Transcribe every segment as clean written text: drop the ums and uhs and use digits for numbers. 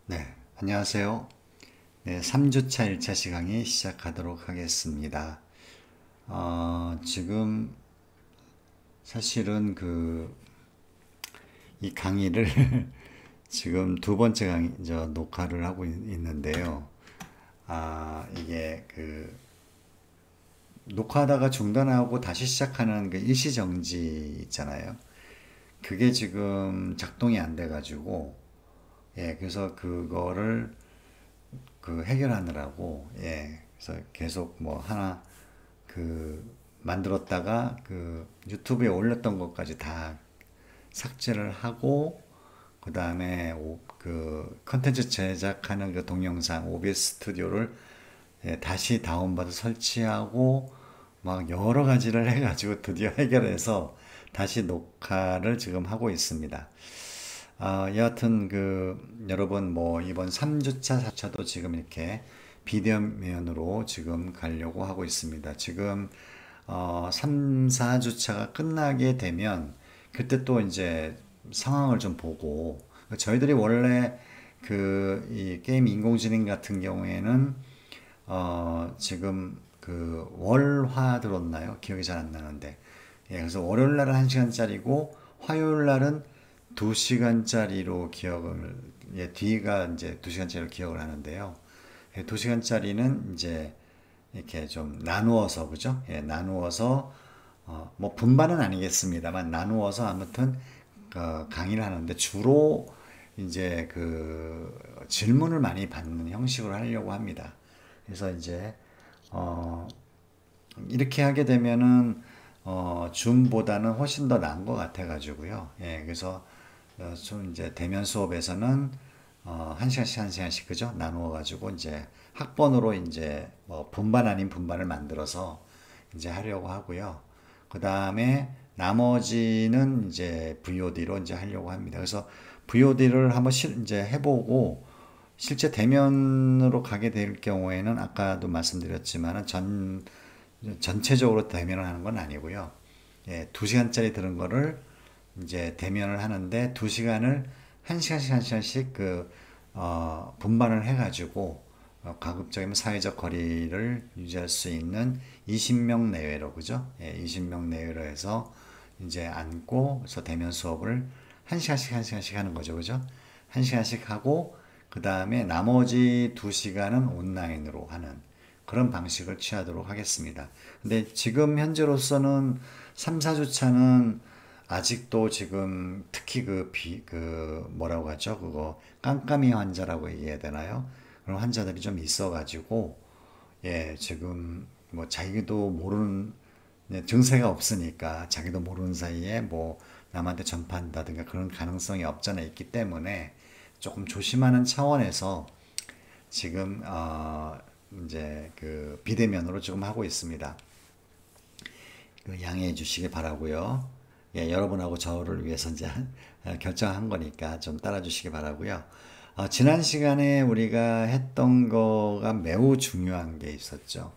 네, 안녕하세요. 네, 3주차 1차 시간이 시작하도록 하겠습니다. 지금 사실은 이 강의를 지금 두 번째 녹화를 하고 있는데요. 이게 녹화하다가 중단하고 다시 시작하는 그 일시정지 있잖아요. 그게 지금 작동이 안 돼가지고, 그래서 그거를 해결하느라고, 그래서 계속 뭐 하나 만들었다가 유튜브에 올렸던 것까지 다 삭제를 하고, 그 다음에 컨텐츠 제작하는 그 동영상 OBS 스튜디오를 다시 다운받아 설치하고 막 여러 가지를 해가지고 드디어 해결해서 다시 녹화를 지금 하고 있습니다. 여하튼 여러분 뭐 이번 3주차, 4차도 지금 이렇게 비대면 면으로 지금 가려고 하고 있습니다. 지금 3, 4주차가 끝나게 되면 그때 또 이제 상황을 좀 보고 저희들이 원래 이 게임 인공지능 같은 경우에는 지금 월화 들었나요? 기억이 잘 안 나는데. 그래서 월요일 날은 1시간짜리고 화요일 날은 2시간짜리로 뒤가 이제 2시간짜리로 기억을 하는데요. 2시간짜리는 이제 이렇게 좀 나누어서, 그죠? 나누어서, 뭐 분반은 아니겠습니다만, 나누어서 아무튼, 강의를 하는데, 주로 이제 질문을 많이 받는 형식으로 하려고 합니다. 그래서 이제, 어, 이렇게 하게 되면은 줌보다는 훨씬 더 나은 것 같아가지고요. 그래서 좀 이제 대면 수업에서는 한 시간씩 한 시간씩 그죠? 나누어가지고 이제 학번으로 이제 뭐 분반 아닌 분반을 만들어서 이제 하려고 하고요. 그 다음에 나머지는 이제 VOD로 이제 하려고 합니다. 그래서 VOD를 한번 이제 해보고 실제 대면으로 가게 될 경우에는 아까도 말씀드렸지만 전체적으로 대면을 하는 건 아니고요. 2시간짜리 들은 거를 이제 대면을 하는데 2시간을 1시간씩 1시간씩 분반을 해가지고 가급적이면 사회적 거리를 유지할 수 있는 20명 내외로, 그죠? 20명 내외로 해서 이제 앉고, 그래서 대면 수업을 1시간씩 1시간씩 하는 거죠, 그죠? 1시간씩 하고, 그 다음에 나머지 2시간은 온라인으로 하는 그런 방식을 취하도록 하겠습니다. 근데 지금 현재로서는 3, 4주차는 아직도 지금 특히 뭐라고 하죠? 깜깜이 환자라고 얘기해야 되나요? 그런 환자들이 좀 있어가지고, 지금 뭐 자기도 모르는, 증세가 없으니까 자기도 모르는 사이에 뭐 남한테 전파한다든가 그런 가능성이 없잖아 있기 때문에 조금 조심하는 차원에서 지금, 이제 비대면으로 지금 하고 있습니다. 양해해 주시기 바라고요. 여러분하고 저를 위해서 이제 결정한 거니까 좀 따라 주시기 바라고요. 지난 시간에 우리가 했던 거가 매우 중요한 게 있었죠.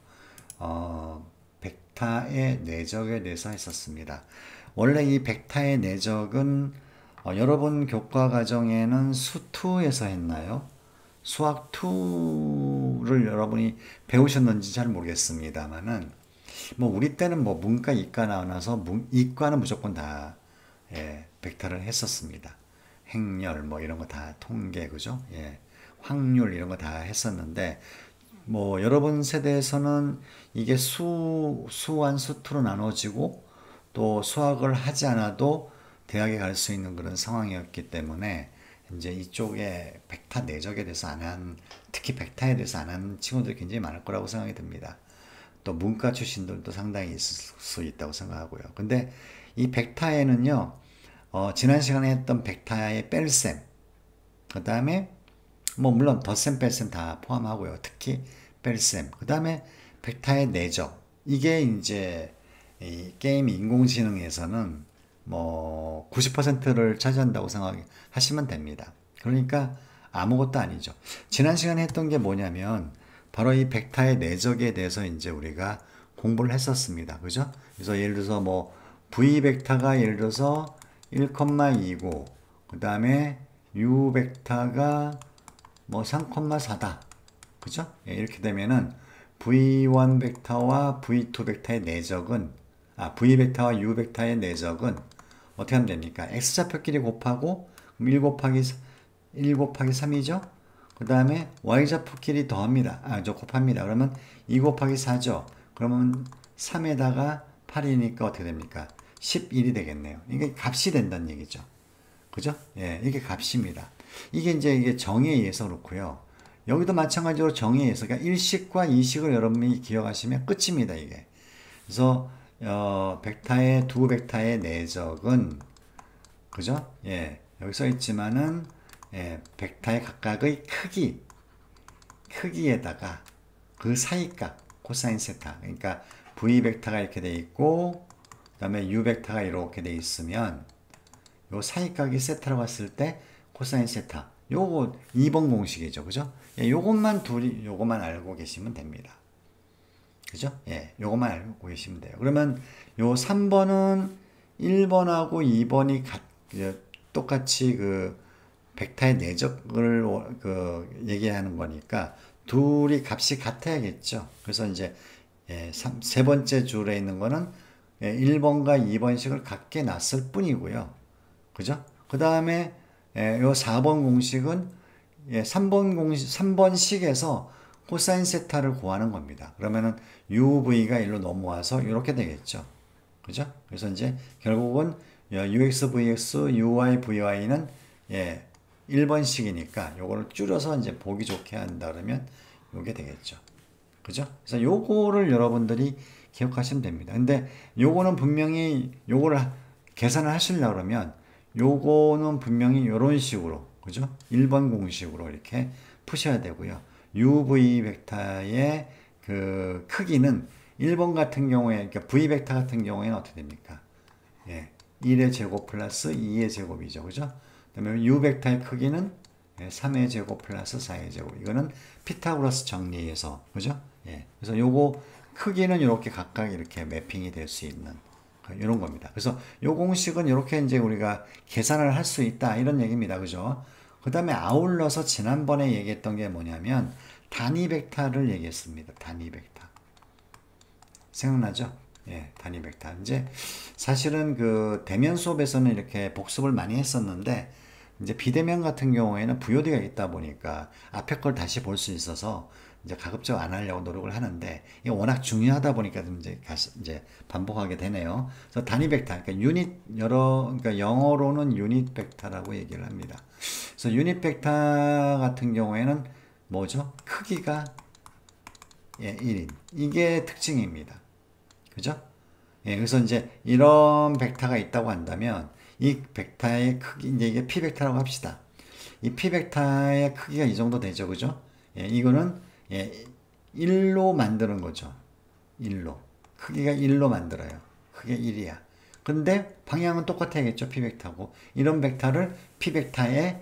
벡터의 내적에 대해서 했었습니다. 원래 이 벡터의 내적은 여러분 교과 과정에는 수2에서 했나요? 수학 2를 여러분이 배우셨는지 잘 모르겠습니다만은 뭐 우리 때는 뭐 문과 이과 나와서 이과는 무조건 다 벡터를 했었습니다. 행렬 뭐 이런 거 다 통계 그죠? 확률 이런 거 다 했었는데 뭐 여러분 세대에서는 이게 수한 수투로 나눠지고 또 수학을 하지 않아도 대학에 갈 수 있는 그런 상황이었기 때문에 이제 이쪽에 벡터 내적에 대해서 안 한, 특히 벡터에 대해서 안 한 친구들이 굉장히 많을 거라고 생각이 듭니다. 또 문과 출신들도 상당히 있을 수 있다고 생각하고요. 근데 이 벡터에는요, 지난 시간에 했던 벡터의 뺄셈, 그 다음에 뭐 물론 덧셈 뺄셈 다 포함하고요. 특히 뺄셈, 그 다음에 벡터의 내적, 이게 이제 이 게임 인공지능에서는 뭐 90%를 차지한다고 생각하시면 됩니다. 그러니까 아무것도 아니죠. 지난 시간에 했던 게 뭐냐면 바로 이 벡터의 내적에 대해서 이제 우리가 공부를 했었습니다. 그죠? 그래서 예를 들어서 뭐 V 벡터가 예를 들어서 1,2고 그 다음에 U 벡터가 뭐 3,4다. 그죠? 예, 이렇게 되면은 V1 벡터와 V2 벡터의 내적은 V 벡터와 U 벡터의 내적은 어떻게 하면 됩니까? X좌표끼리 곱하고 그럼 1 곱하기 3이죠? 그 다음에 Y좌표끼리 더합니다. 곱합니다. 그러면 2 곱하기 4죠? 그러면 3에다가 8이니까 어떻게 됩니까? 11이 되겠네요. 이게 값이 된다는 얘기죠. 그죠? 예, 이게 값입니다. 이게 정의에 의해서 그렇고요. 여기도 마찬가지로 정의에 의해서, 그러니까 1식과 2식을 여러분이 기억하시면 끝입니다, 이게. 그래서, 두 벡터의 내적은, 그죠? 예, 여기 써 있지만은, 예, 벡터의 각각의 크기에다가 그 사이값, 코사인 세타. 그러니까 V 벡터가 이렇게 돼 있고, 그 다음에 U 벡터가 이렇게 돼 있으면, 요 사이각이 세타라고 했을 때 코사인 세타. 요거 2번 공식이죠. 그죠? 예, 요것만 알고 계시면 됩니다. 그죠? 예, 요것만 알고 계시면 돼요. 그러면 요 3번은 1번하고 2번이 똑같이 그 벡터의 내적을 얘기하는 거니까 둘이 값이 같아야겠죠. 그래서 이제 세 번째 줄에 있는 거는 1번과 2번식을 같게 놨을 뿐이고요. 그죠? 그 다음에 요 4번 공식은 3번식에서 코사인 세타를 구하는 겁니다. 그러면은 UV가 일로 넘어와서 이렇게 되겠죠. 그죠? 그래서 이제 결국은 UX, VX, UI, VY는 1번식이니까 요거를 줄여서 이제 보기 좋게 한다 그러면 요게 되겠죠. 그죠? 그래서 요거를 여러분들이 기억하시면 됩니다. 근데 요거는 분명히 요거를 계산을 하시려고 그러면 요거는 분명히 이런 식으로, 그죠? 1번 공식으로 이렇게 푸셔야 되고요. UV 벡터의 그 크기는 1번 같은 경우에, 그러니까 V 벡터 같은 경우에는 어떻게 됩니까? 1의 제곱 플러스 2의 제곱이죠. 그죠? 그 다음에 U 벡터의 크기는 3의 제곱 플러스 4의 제곱. 이거는 피타고라스 정리에서, 그죠? 그래서 요거 크기는 이렇게 각각 이렇게 매핑이 될 수 있는 이런 겁니다. 그래서 요 공식은 이렇게 이제 우리가 계산을 할 수 있다 이런 얘기입니다. 그죠? 그 다음에 아울러서 지난번에 얘기했던 게 뭐냐면 단위 벡터를 얘기했습니다. 단위 벡터. 생각나죠? 단위 벡터. 이제 사실은 그 대면 수업에서는 이렇게 복습을 많이 했었는데 이제 비대면 같은 경우에는 VOD가 있다 보니까 앞에 걸 다시 볼 수 있어서 이제 가급적 안 하려고 노력을 하는데 이게 워낙 중요하다 보니까 이제 반복하게 되네요. 그래서 단위 벡터, 그러니까 그러니까 영어로는 유닛 벡터라고 얘기를 합니다. 그래서 유닛 벡터 같은 경우에는 뭐죠? 크기가 1인. 이게 특징입니다. 그죠? 그래서 이제 이런 벡터가 있다고 한다면 이 벡터의 크기, 이제 이게 P 벡터라고 합시다. 이 P 벡터의 크기가 이 정도 되죠. 그죠? 이거는 1로 만드는 거죠. 1로. 크기가 1로 만들어요. 크기가 1이야. 근데 방향은 똑같아야겠죠. P 벡터고. 이런 벡터를 P 벡터의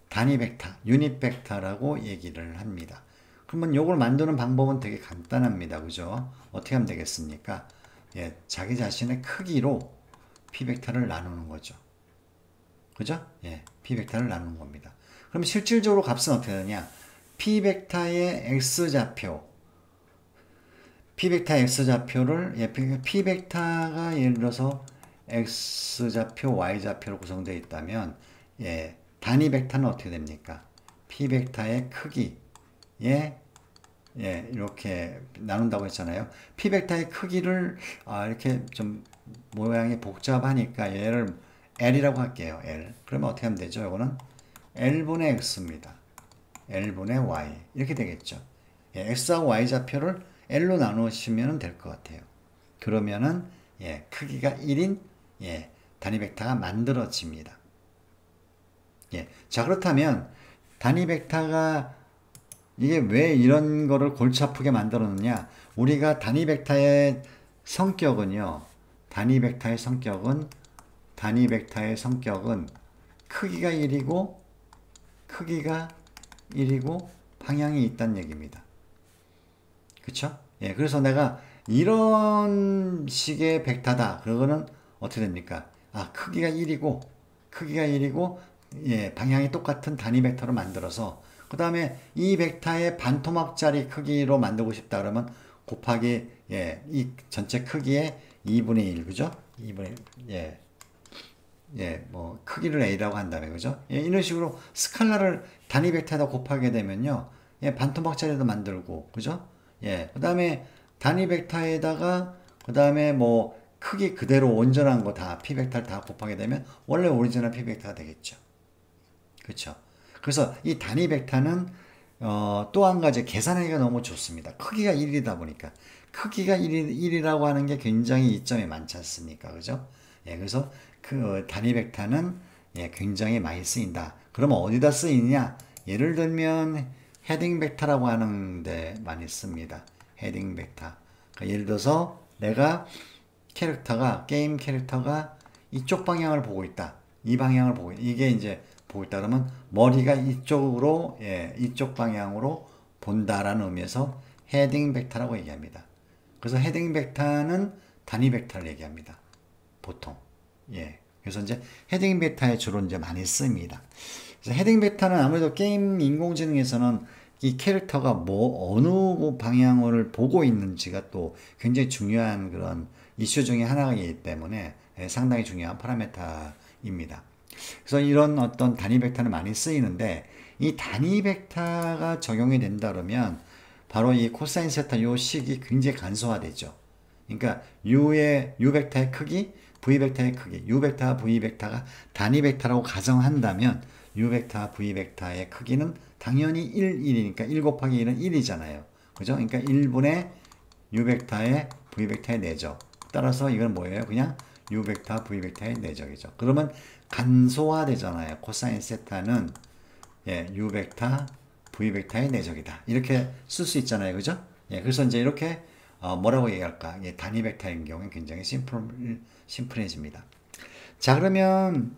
단위 벡터, 유닛 벡터라고 얘기를 합니다. 그러면 이걸 만드는 방법은 되게 간단합니다. 그죠? 어떻게 하면 되겠습니까? 자기 자신의 크기로 P 벡터를 나누는 거죠. 그죠? P 벡터를 나누는 겁니다. 그럼 실질적으로 값은 어떻게 되냐? P 벡터의 X좌표, P 벡터의 X좌표를, P 벡터가 예를 들어서 X좌표, Y좌표로 구성되어 있다면, 단위 벡터는 어떻게 됩니까? P 벡터의 크기에, 이렇게 나눈다고 했잖아요. P 벡터의 크기를, 이렇게 좀 모양이 복잡하니까 얘를 L이라고 할게요. L. 그러면 어떻게 하면 되죠? 이거는 L분의 X입니다. L분의 Y 이렇게 되겠죠. X하고 Y 좌표를 L로 나누시면 될 것 같아요. 그러면은 크기가 1인 단위 벡터가 만들어집니다. 자, 그렇다면 단위 벡터가 이게 왜 이런 거를 골치 아프게 만들었느냐? 우리가 단위 벡터의 성격은요. 단위 벡터의 성격은 크기가 1이고 방향이 있다는 얘기입니다. 그쵸? 그래서 내가 이런 식의 벡터다. 그거는 어떻게 됩니까? 크기가 1이고 예, 방향이 똑같은 단위 벡터를 만들어서 그 다음에 이 벡터의 반토막짜리 크기로 만들고 싶다 그러면 곱하기 예, 이 전체 크기의 2분의 1 그죠? 2분의 1 예. 예, 뭐 크기를 a라고 한다면 그죠? 예, 이런 식으로 스칼라를 단위 벡터에다 곱하게 되면요. 예, 반토막짜리도 만들고 그죠? 예. 그다음에 단위 벡터에다가 그다음에 뭐 크기 그대로 온전한 거 다 p 벡터를 다 곱하게 되면 원래 오리지널 p 벡터가 되겠죠. 그렇죠? 그래서 이 단위 벡터는 또 한 가지 계산하기가 너무 좋습니다. 크기가 1이다 보니까 크기가 1이라고 하는 게 굉장히 이점이 많지 않습니까? 그죠? 예, 그래서 그 단위 벡터는 예, 굉장히 많이 쓰인다. 그러면 어디다 쓰이냐? 예를 들면 헤딩 벡터라고 하는데 많이 씁니다. 헤딩 벡터. 그러니까 예를 들어서 내가 게임 캐릭터가 이쪽 방향을 보고 있다. 이 방향을 보고 있다. 이게 이제 보고 있다 그러면 머리가 이쪽으로 예, 이쪽 방향으로 본다라는 의미에서 헤딩 벡터라고 얘기합니다. 그래서 헤딩 벡터는 단위 벡터를 얘기합니다. 보통. 예. 그래서 이제 헤딩 벡터에 주로 이제 많이 씁니다. 그래서 헤딩 벡터는 아무래도 게임 인공지능에서는 이 캐릭터가 뭐 어느 방향을 보고 있는지가 또 굉장히 중요한 그런 이슈 중에 하나이기 때문에 예, 상당히 중요한 파라메터입니다. 그래서 이런 어떤 단위 벡터는 많이 쓰이는데 이 단위 벡터가 적용이 된다 그러면 바로 이 코사인 세타 요 식이 굉장히 간소화되죠. 그러니까 U 벡터의 크기, V 벡터의 크기, U 벡터와 V 벡터가 단위 벡터라고 가정한다면 U 벡터와 V 벡터의 크기는 당연히 1, 1이니까 1 곱하기 1은 1이잖아요. 그죠? 그러니까 1분의 U 벡터의 V 벡터의 내적. 따라서 이건 뭐예요? 그냥 U 벡터, V 벡터의 내적이죠. 그러면 간소화되잖아요. 코사인 세타는 예, U 벡터, V 벡터의 내적이다. 이렇게 쓸 수 있잖아요. 그죠? 예, 그래서 이제 이렇게 뭐라고 얘기할까? 예, 단위 벡터인 경우는 굉장히 심플해집니다. 자, 그러면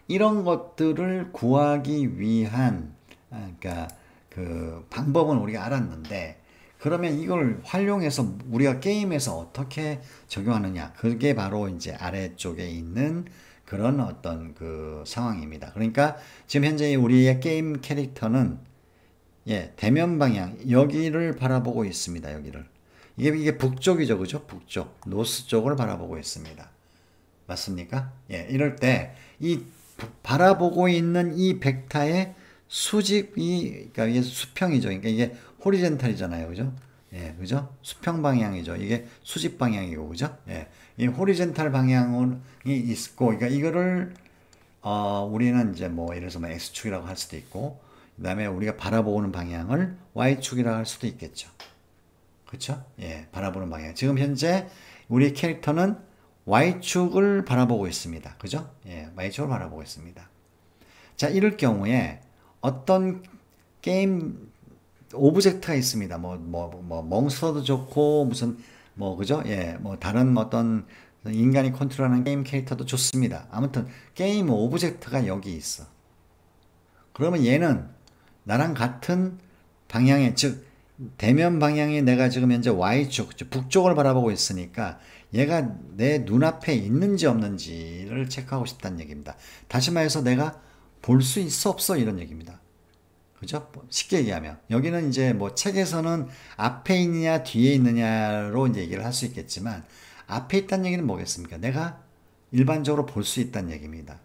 이런 것들을 구하기 위한 그러니까 그 방법은 우리가 알았는데 그러면 이걸 활용해서 우리가 게임에서 어떻게 적용하느냐? 그게 바로 이제 아래쪽에 있는 그런 어떤 그 상황입니다. 그러니까 지금 현재 우리의 게임 캐릭터는 예, 대면 방향 여기를 바라보고 있습니다. 여기를. 이게 북쪽이죠. 그죠? 북쪽. 노스 쪽을 바라보고 있습니다. 맞습니까? 예, 이럴 때 이 바라보고 있는 이 벡터의 수직이 그러니까 이게 수평이죠. 그러니까 이게 호리젠탈이잖아요. 그죠? 예, 그죠? 수평 방향이죠. 이게 수직 방향이고, 그죠? 예. 이 호리젠탈 방향이 있고, 그러니까 이거를, 우리는 이제 뭐, 예를 들어서 뭐 X축이라고 할 수도 있고, 그 다음에 우리가 바라보는 방향을 Y축이라고 할 수도 있겠죠. 그쵸? 예, 바라보는 방향. 지금 현재 우리 캐릭터는 Y축을 바라보고 있습니다. 그죠? 예, Y축을 바라보고 있습니다. 자, 이럴 경우에 어떤 게임 오브젝트가 있습니다. 몬스터도 좋고, 무슨, 그죠? 예, 다른 어떤 인간이 컨트롤하는 게임 캐릭터도 좋습니다. 아무튼, 게임 오브젝트가 여기 있어. 그러면 얘는 나랑 같은 방향에, 즉, 대면 방향이 내가 지금 현재 Y축, 북쪽을 바라보고 있으니까 얘가 내 눈앞에 있는지 없는지를 체크하고 싶다는 얘기입니다. 다시 말해서 내가 볼 수 있어 없어 이런 얘기입니다. 그죠? 쉽게 얘기하면 여기는 이제 뭐 책에서는 앞에 있느냐 뒤에 있느냐로 이제 얘기를 할 수 있겠지만 앞에 있다는 얘기는 뭐겠습니까? 내가 일반적으로 볼 수 있다는 얘기입니다.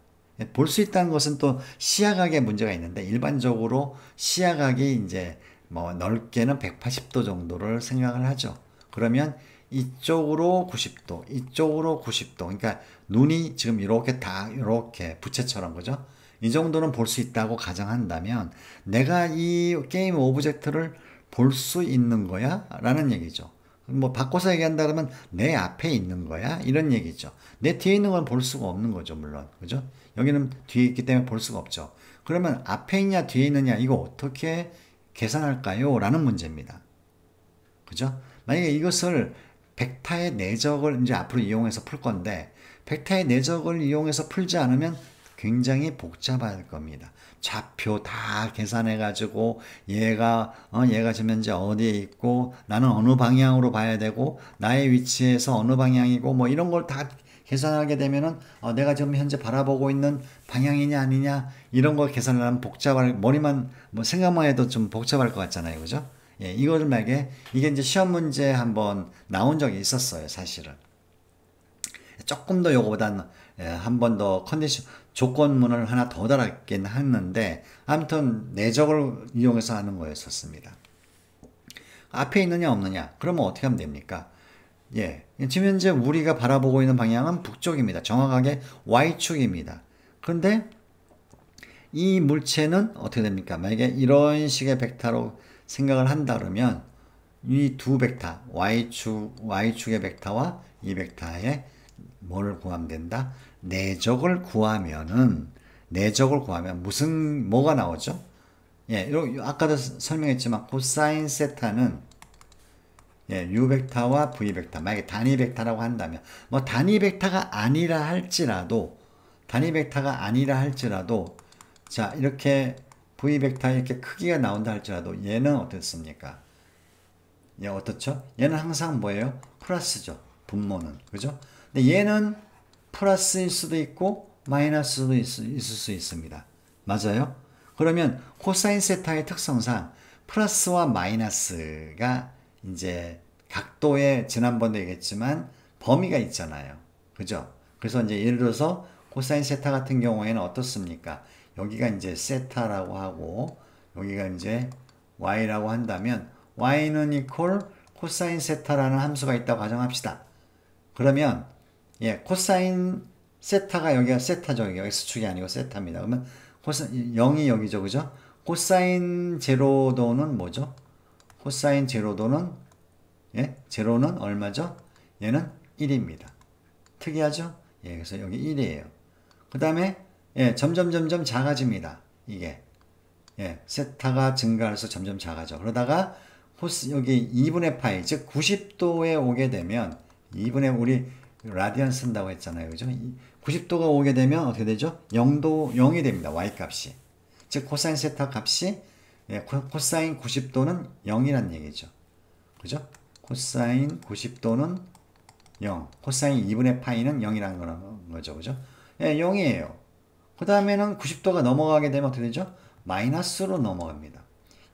볼 수 있다는 것은 또 시야각의 문제가 있는데 일반적으로 시야각이 이제 뭐 넓게는 180도 정도를 생각을 하죠. 그러면 이쪽으로 90도, 이쪽으로 90도. 그러니까 눈이 지금 이렇게 다 이렇게 부채처럼 그죠? 이 정도는 볼 수 있다고 가정한다면 내가 이 게임 오브젝트를 볼 수 있는 거야? 라는 얘기죠. 뭐 바꿔서 얘기한다 그러면 내 앞에 있는 거야? 이런 얘기죠. 내 뒤에 있는 건 볼 수가 없는 거죠, 물론. 그죠? 여기는 뒤에 있기 때문에 볼 수가 없죠. 그러면 앞에 있냐 뒤에 있느냐 이거 어떻게 계산할까요? 라는 문제입니다. 그죠? 만약에 이것을 벡터의 내적을 이제 앞으로 이용해서 풀 건데 벡터의 내적을 이용해서 풀지 않으면 굉장히 복잡할 겁니다. 좌표 다 계산해 가지고 얘가 지금 현재 어디에 있고 나는 어느 방향으로 봐야 되고 나의 위치에서 어느 방향이고 뭐 이런 걸 다 계산하게 되면은 내가 지금 현재 바라보고 있는 방향이냐 아니냐 이런 걸 계산을 하면 복잡할 머리만 뭐 생각만 해도 좀 복잡할 것 같잖아요, 그죠? 예, 이거를 만약에 이게 이제 시험 문제 한번 나온 적이 있었어요, 사실은. 조금 더 요거보다는 한 번 더 컨디션 조건문을 하나 더 달았긴 했는데 아무튼 내적을 이용해서 하는 거였었습니다. 앞에 있느냐 없느냐 그러면 어떻게 하면 됩니까? 예, 지금 현재 우리가 바라보고 있는 방향은 북쪽입니다. 정확하게 Y축입니다. 그런데 이 물체는 어떻게 됩니까? 만약에 이런 식의 벡터로 생각을 한다 그러면 이 두 벡터 Y축의 벡터와 이 벡터의 뭐를 구하면 된다? 내적을 구하면 무슨 뭐가 나오죠? 예, 아까도 설명했지만 코사인 세타는 예, U 벡터와 V 벡터 만약에 단위 벡터라고 한다면 뭐 단위 벡터가 아니라 할지라도 자 이렇게 V 벡터 이렇게 크기가 나온다 할지라도 얘는 어떻습니까? 얘 어떻죠? 얘는 항상 뭐예요? 플러스죠. 분모는 그죠? 근데 얘는 플러스일 수도 있고 마이너스도 있을 수 있습니다. 맞아요? 그러면 코사인 세타의 특성상 플러스와 마이너스가 이제 각도에 지난번도 얘기했지만 범위가 있잖아요. 그죠? 그래서 이제 예를 들어서 코사인 세타 같은 경우에는 어떻습니까? 여기가 이제 세타라고 하고 여기가 이제 y라고 한다면 y는 이퀄 코사인 세타라는 함수가 있다고 가정합시다. 그러면 예, 코사인 세타가 여기가 세타죠. 여기가 x축이 아니고 세타입니다. 그러면 0이 여기죠. 그죠? 코사인 제로도는 뭐죠? 코사인 제로도는 예, 제로는 얼마죠? 얘는 1입니다. 특이하죠? 예, 그래서 여기 1이에요. 그 다음에 예, 점점 작아집니다. 이게 예, 세타가 증가해서 점점 작아져. 그러다가 여기 2분의 파이 즉 90도에 오게 되면 2분의 우리 라디안 쓴다고 했잖아요. 그죠? 90도가 오게 되면 어떻게 되죠? 0이 됩니다. y 값이. 즉 코사인 세타 값이 예, 코사인 90도는 0이란 얘기죠. 그죠? 코사인 90도는 0. 코사인 2분의 파이는 0이라는 거죠. 그죠? 예, 0이에요. 그 다음에는 90도가 넘어가게 되면 어떻게 되죠? 마이너스로 넘어갑니다.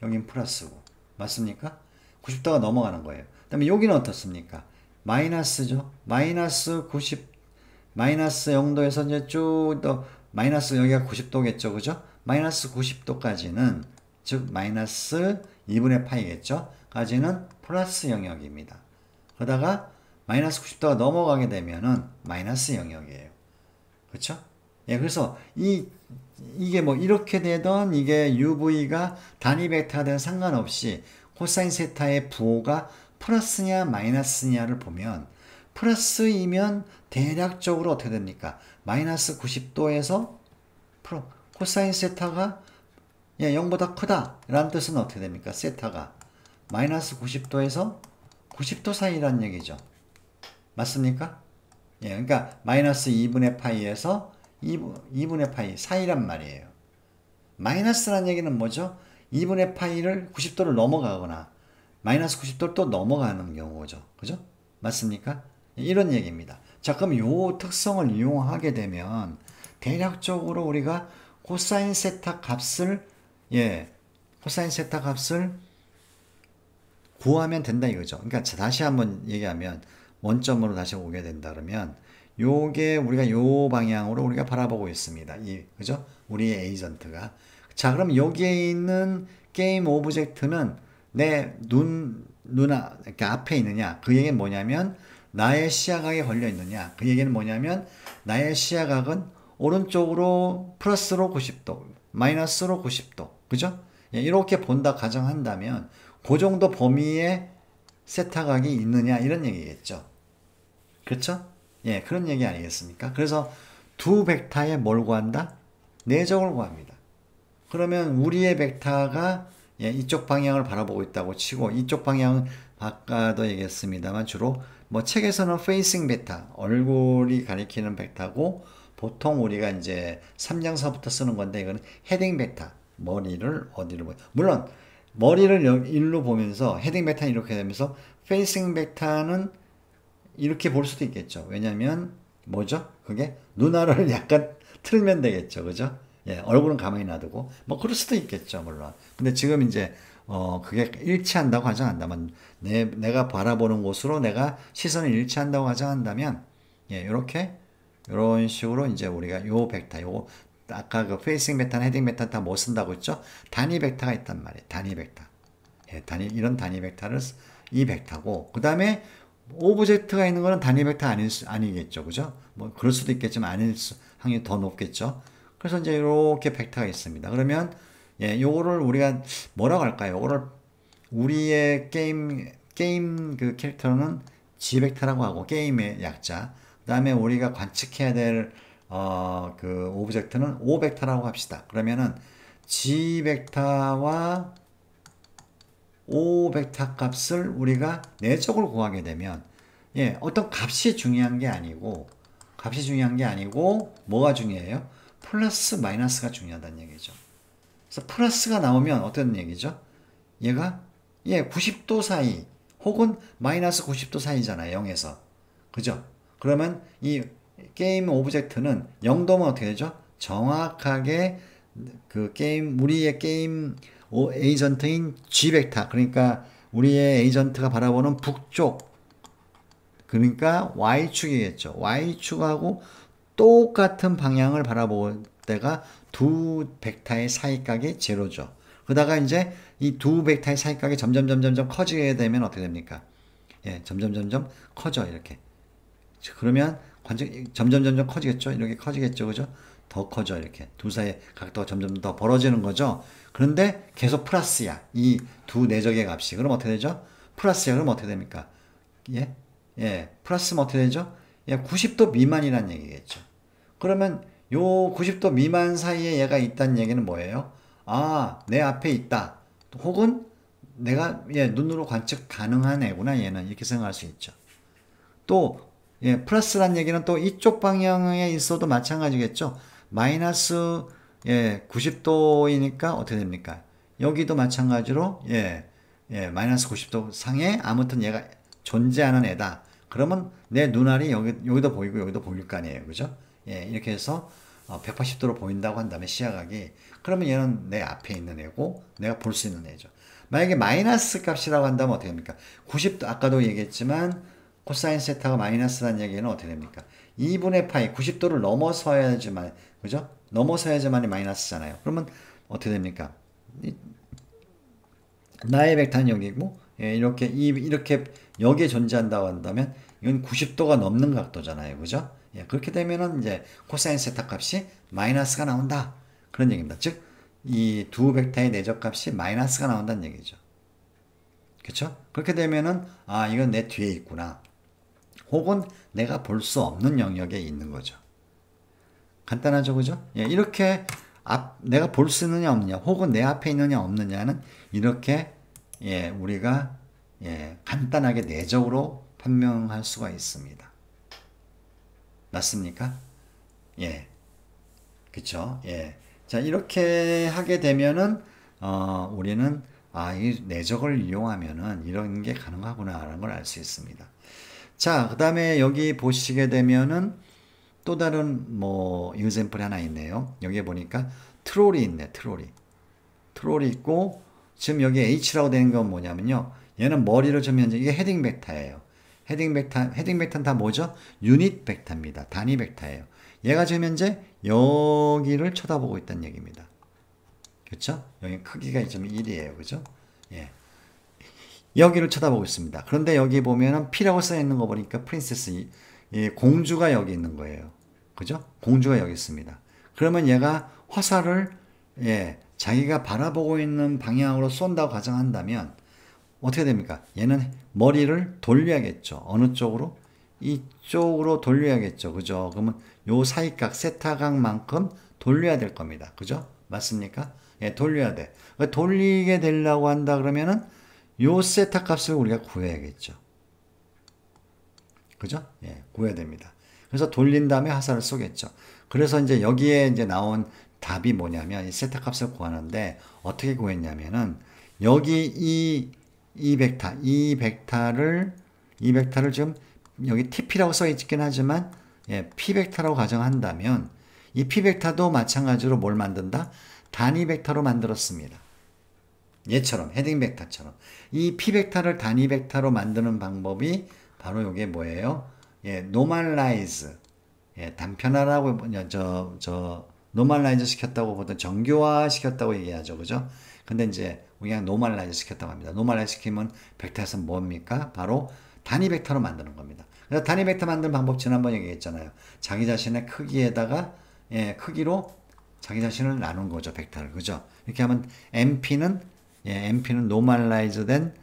여긴 플러스고. 맞습니까? 90도가 넘어가는 거예요. 그 다음에 여기는 어떻습니까? 마이너스죠. 마이너스 0도에서 이제 쭉 더 마이너스 여기가 90도겠죠. 그죠? 마이너스 90도까지는 즉 마이너스 2분의 파이겠죠. 까지는 플러스 영역입니다. 그러다가 마이너스 90도가 넘어가게 되면은 마이너스 영역이에요. 그렇죠? 예, 그래서 이게 뭐 이렇게 되던 이게 UV가 단위 벡터가 된 상관없이 코사인 세타의 부호가 플러스냐 마이너스냐를 보면 플러스이면 대략적으로 어떻게 됩니까? 마이너스 90도에서 코사인 세타가 예, 0보다 크다 라는 뜻은 어떻게 됩니까? 세타가 마이너스 90도에서 90도 사이라는 얘기죠. 맞습니까? 예, 그러니까 마이너스 2분의 파이에서 2분의 파이 사이란 말이에요. 마이너스라는 얘기는 뭐죠? 2분의 파이를 90도를 넘어가거나 마이너스 90도를 또 넘어가는 경우죠. 그죠? 맞습니까? 이런 얘기입니다. 자, 그럼 요 특성을 이용하게 되면 대략적으로 우리가 코사인 세타 값을 구하면 된다 이거죠. 그러니까 다시 한번 얘기하면 원점으로 다시 오게 된다 그러면 요게 우리가 요 방향으로 우리가 바라보고 있습니다. 그죠? 우리의 에이전트가. 자, 그럼 여기에 있는 게임 오브젝트는 내 그러니까 앞에 있느냐? 그 얘기는 뭐냐면 나의 시야각에 걸려 있느냐? 그 얘기는 뭐냐면 나의 시야각은 오른쪽으로 플러스로 90도, 마이너스로 90도. 그죠? 예, 이렇게 본다 가정한다면 그 정도 범위의 세타각이 있느냐 이런 얘기겠죠. 그렇죠? 예, 그런 얘기 아니겠습니까? 그래서 두 벡터에 뭘 구한다? 내적을 구합니다. 그러면 우리의 벡터가 예, 이쪽 방향을 바라보고 있다고 치고 이쪽 방향은 아까도 얘기했습니다만 주로 뭐 책에서는 페이싱 벡터, 얼굴이 가리키는 벡터고 보통 우리가 이제 3장서부터 쓰는 건데 이거는 헤딩 벡터, 머리를 어디로 보여. 물론 머리를 일로 보면서 헤딩 벡터는 이렇게 되면서 페이싱 벡터는 이렇게 볼 수도 있겠죠. 왜냐하면 뭐죠? 그게 누나를 약간 틀면 되겠죠. 그죠? 예, 얼굴은 가만히 놔두고 뭐 그럴 수도 있겠죠. 물론. 근데 지금 이제 그게 일치한다고 가정한다면 내가 바라보는 곳으로 내가 시선을 일치한다고 가정한다면 예, 요렇게 요런 식으로 이제 우리가 요 벡터 요거 아까 그 페이싱 벡터나 헤딩 벡터 다 뭐 쓴다고 했죠? 단위 벡터가 있단 말이에요. 단위 벡터. 예, 이런 단위 벡터를 이 벡터고 그다음에 오브젝트가 있는 거는 단위 벡터 아니겠죠. 그죠? 뭐 그럴 수도 있겠지만 아닐 확률이 더 높겠죠. 그래서 이제 이렇게 벡터가 있습니다. 그러면 예, 요거를 우리가 뭐라고 할까요? 요거를 우리의 게임 그 캐릭터는 G 벡터라고 하고 게임의 약자. 그다음에 우리가 관측해야 될 그 오브젝트는 O 벡터라고 합시다. 그러면은 G 벡터와 O 벡터 값을 우리가 내적으로 구하게 되면 예, 어떤 값이 중요한 게 아니고 뭐가 중요해요? 플러스 마이너스가 중요하다는 얘기죠. 그래서 플러스가 나오면 어떤 얘기죠? 얘가 예, 90도 사이 혹은 마이너스 90도 사이잖아요. 0에서. 그죠? 그러면 이 게임 오브젝트는 0도면 어떻게 되죠? 정확하게 그 우리의 게임 에이전트인 G 벡터, 그러니까 우리의 에이전트가 바라보는 북쪽, 그러니까 Y축이겠죠. Y축하고 똑같은 방향을 바라볼 때가 두 벡터의 사이각이 제로죠. 그러다가 이제 이 두 벡터의 사이각이 점점 커지게 되면 어떻게 됩니까? 예, 점점 커져 이렇게. 그러면 점점 커지겠죠. 이렇게 커지겠죠, 그죠? 더 커져 이렇게 두 사이의 각도가 점점 더 벌어지는 거죠. 그런데 계속 플러스야. 이 두 내적의 값이. 그럼 어떻게 되죠? 플러스야. 그럼 어떻게 됩니까? 예, 예, 플러스면 어떻게 되죠? 예, 90도 미만이란 얘기겠죠. 그러면 요 90도 미만 사이에 얘가 있다는 얘기는 뭐예요? 아, 내 앞에 있다. 혹은 내가 예, 눈으로 관측 가능한 애구나 얘는 이렇게 생각할 수 있죠. 또 예, 플러스란 얘기는 또 이쪽 방향에 있어도 마찬가지겠죠. 마이너스 예, 90도이니까 어떻게 됩니까? 여기도 마찬가지로 예, 예, 마이너스 90도 상에 아무튼 얘가 존재하는 애다. 그러면 내 눈알이 여기도 보이고 여기도 보일 거 아니에요. 그죠? 예, 이렇게 해서 180도로 보인다고 한다면 시야각이 그러면 얘는 내 앞에 있는 애고 내가 볼 수 있는 애죠. 만약에 마이너스 값이라고 한다면 어떻게 됩니까? 90도 아까도 얘기했지만 코사인 세타가 마이너스라는 얘기는 어떻게 됩니까? 2분의 파이 90도를 넘어서야지만 그죠? 넘어서야지만이 마이너스잖아요. 그러면 어떻게 됩니까? 나의 벡터는 여기고 예, 이렇게 여기에 존재한다고 한다면 이건 90도가 넘는 각도잖아요. 그죠? 예, 그렇게 되면은 이제 코사인 세타 값이 마이너스가 나온다. 그런 얘기입니다. 즉, 이 두 벡터의 내적 값이 마이너스가 나온다는 얘기죠. 그렇죠? 그렇게 되면은 아, 이건 내 뒤에 있구나. 혹은 내가 볼 수 없는 영역에 있는 거죠. 간단하죠, 그죠? 예, 이렇게 내가 볼 수 있느냐 없느냐, 혹은 내 앞에 있느냐 없느냐는 이렇게 예, 우리가 예, 간단하게 내적으로 판명할 수가 있습니다. 맞습니까? 예, 그쵸? 예. 자, 이렇게 하게 되면은 우리는 이 내적을 이용하면은 이런 게 가능하구나라는 걸 알 수 있습니다. 자, 그 다음에 여기 보시게 되면은 또 다른 뭐 example이 하나 있네요. 여기에 보니까 트롤이 있네. 트롤이 있고 지금 여기 H라고 되는 건 뭐냐면요. 얘는 머리를 좀 현재 이게 헤딩 벡터예요. 헤딩 벡터는 다 뭐죠? 유닛 벡터입니다. 단위 벡터예요. 얘가 지금 현재 여기를 쳐다보고 있다는 얘기입니다. 그렇죠? 여기 크기가 지금 1이에요. 그죠? 예. 여기를 쳐다보고 있습니다. 그런데 여기 보면은 P라고 써 있는 거 보니까 프린세스 공주가 여기 있는 거예요. 그죠? 공주가 여기 있습니다. 그러면 얘가 화살을 예, 자기가 바라보고 있는 방향으로 쏜다고 가정한다면 어떻게 됩니까? 얘는 머리를 돌려야겠죠. 어느 쪽으로? 이쪽으로 돌려야겠죠. 그죠? 그러면 요 사이각, 세타각만큼 돌려야 될 겁니다. 그죠? 맞습니까? 예, 돌려야 돼. 돌리게 되려고 한다 그러면은 요 세타 값을 우리가 구해야겠죠. 그죠? 예, 구해야 됩니다. 그래서 돌린 다음에 화살을 쏘겠죠. 그래서 이제 여기에 이제 나온 답이 뭐냐면 이 세타 값을 구하는데 어떻게 구했냐면은 여기 이 벡터를 지금 여기 TP라고 써 있긴 하지만 예, p 벡터라고 가정한다면 이 p 벡터도 마찬가지로 뭘 만든다? 단위 벡터로 만들었습니다. 얘처럼 헤딩 벡터처럼 이 p 벡터를 단위 벡터로 만드는 방법이 바로 이게 뭐예요? 예, normalize. 예, 단편화라고 normalize 시켰다고 보통 정교화 시켰다고 얘기하죠. 그죠? 근데 이제 그냥 normalize 시켰다고 합니다. normalize 시키면 벡터에서 뭡니까? 바로 단위 벡터로 만드는 겁니다. 그래서 단위 벡터 만드는 방법 지난번 얘기했잖아요. 자기 자신의 크기에다가 예, 크기로 자기 자신을 나눈 거죠. 벡터를. 그죠? 이렇게 하면 MP는 normalize 된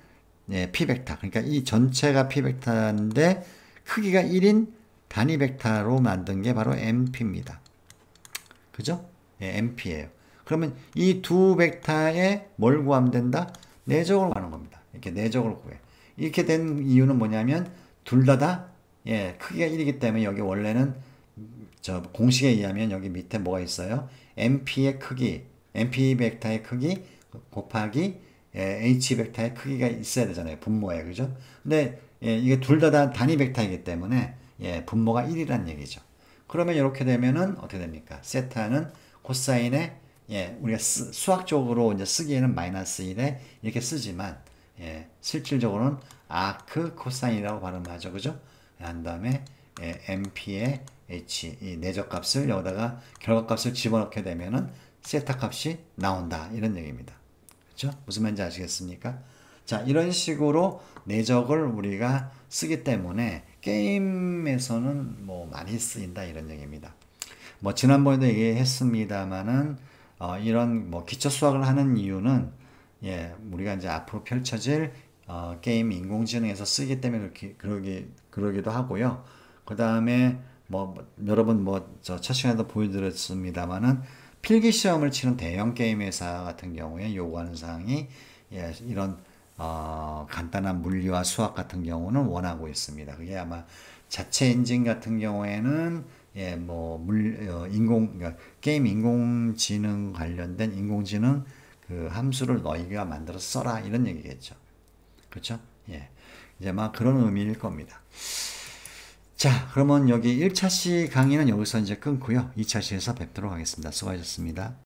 예, p 벡터. 그러니까 이 전체가 p 벡터인데 크기가 1인 단위 벡터로 만든 게 바로 MP입니다. 그죠? 예, MP예요. 그러면 이 두 벡터에 뭘 구하면 된다? 내적을 구하는 겁니다. 이렇게 내적을 구해. 이렇게 된 이유는 뭐냐면 둘 다 예, 크기가 1이기 때문에 여기 원래는 저 공식에 의하면 여기 밑에 뭐가 있어요? MP의 크기, MP 벡터의 크기 곱하기 예, H 벡터의 크기가 있어야 되잖아요. 분모에. 그죠? 근데 예, 이게 둘 다 단위 벡터이기 때문에 예, 분모가 1이란 얘기죠. 그러면 이렇게 되면은 어떻게 됩니까? 세타는 코사인에 예, 우리가 수학적으로 이제 쓰기에는 마이너스 1에 이렇게 쓰지만 예, 실질적으로는 아크 코사인이라고 발음하죠. 그죠? 한 다음에 예, MP의 H 이 내적값을 여기다가 결과값을 집어넣게 되면은 세타 값이 나온다. 이런 얘기입니다. 그렇죠? 무슨 말인지 아시겠습니까? 자, 이런 식으로 내적을 우리가 쓰기 때문에 게임에서는 뭐 많이 쓰인다 이런 얘기입니다. 뭐 지난번에도 얘기했습니다만은 이런 뭐 기초 수학을 하는 이유는 예, 우리가 이제 앞으로 펼쳐질 게임 인공지능에서 쓰기 때문에 그러기도 하고요. 그 다음에 뭐 여러분 뭐 저 첫 시간에도 보여드렸습니다만은 필기 시험을 치는 대형 게임 회사 같은 경우에 요구하는 사항이 예, 이런 간단한 물리와 수학 같은 경우는 원하고 있습니다. 그게 아마 자체 엔진 같은 경우에는 예, 뭐 그러니까 게임 인공지능 관련된 인공지능 그 함수를 너희가 만들어서 써라 이런 얘기겠죠. 그렇죠? 예. 이제 막 그런 의미일 겁니다. 자, 그러면 여기 1차시 강의는 여기서 이제 끊고요. 2차시에서 뵙도록 하겠습니다. 수고하셨습니다.